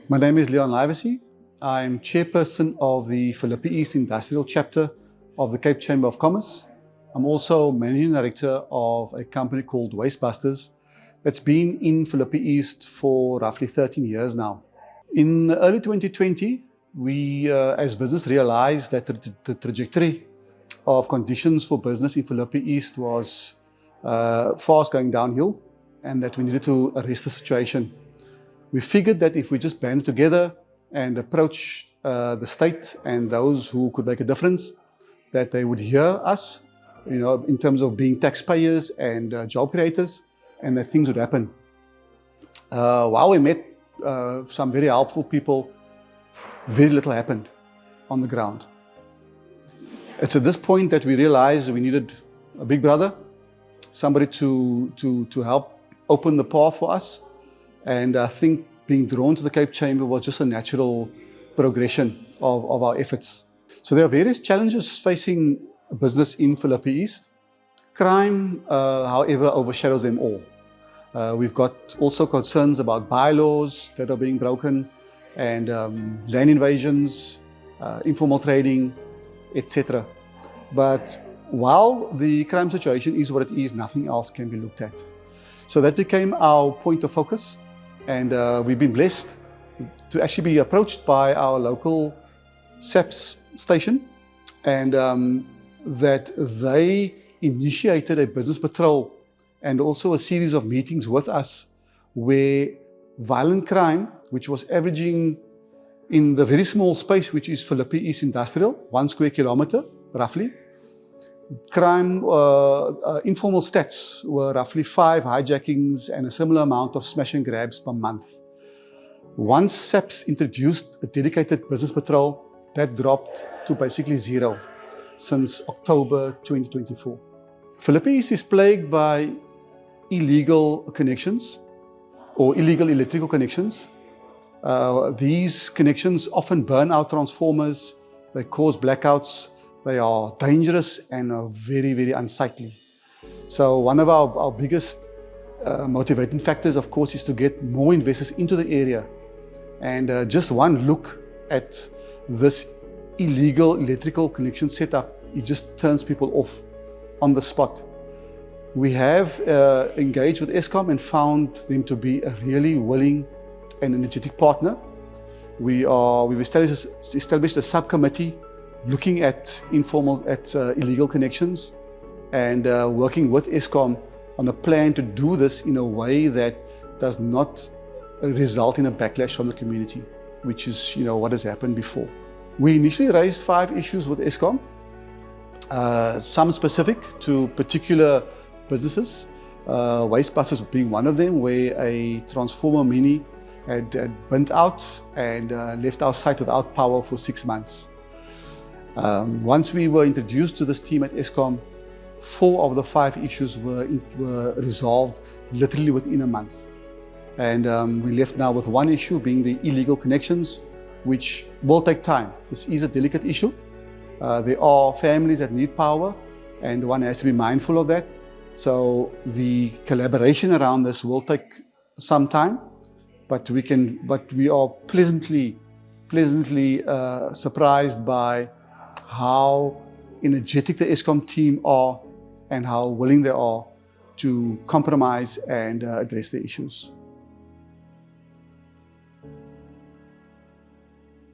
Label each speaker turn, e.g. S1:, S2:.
S1: My name is Livesey. I'm Chairperson of the Philippi East Industrial Chapter of the Cape Chamber of Commerce. I'm also Managing Director of a company called Wastebusters that's been in Philippi East for roughly 13 years now. In early 2020, we as business realized that the trajectory of conditions for business in Philippi East was fast going downhill and that we needed to arrest the situation. We figured that if we just band together and approach the state and those who could make a difference, that they would hear us, in terms of being taxpayers and job creators, and that things would happen. While we met some very helpful people, very little happened on the ground. It's at this point that we realized we needed a big brother, somebody to help open the path for us. And I think being drawn to the Cape Chamber was just a natural progression of our efforts. So there are various challenges facing business in Philippi East. Crime, however, overshadows them all. We've got also concerns about bylaws that are being broken and land invasions, informal trading, etc. But while the crime situation is what it is, nothing else can be looked at. So that became our point of focus. And we've been blessed to actually be approached by our local SAPS station, and that they initiated a business patrol and also a series of meetings with us where violent crime, which was averaging in the very small space, which is Philippi East Industrial, 1 square kilometer roughly, crime, informal stats were roughly 5 hijackings and a similar amount of smash and grabs per month. Once SAPS introduced a dedicated business patrol, that dropped to basically 0 since October 2024. Philippi East is plagued by illegal connections or illegal electrical connections. These connections often burn out transformers, they cause blackouts, they are dangerous and are very, very unsightly. So one of our biggest motivating factors, of course, is to get more investors into the area. And just one look at this illegal electrical connection setup, it just turns people off on the spot. We have engaged with Eskom and found them to be a really willing and energetic partner. We've established a subcommittee looking at illegal connections and working with Eskom on a plan to do this in a way that does not result in a backlash from the community, which is what has happened before. We initially raised 5 issues with Eskom, some specific to particular businesses, Wastebusters being one of them, where a transformer mini had burnt out and left our site without power for 6 months. Once we were introduced to this team at Eskom, 4 of the 5 issues were resolved literally within a month. And we left now with 1 issue, being the illegal connections, which will take time. This is a delicate issue. There are families that need power, and one has to be mindful of that. So the collaboration around this will take some time, but we are pleasantly surprised by how energetic the Eskom team are and how willing they are to compromise and address the issues.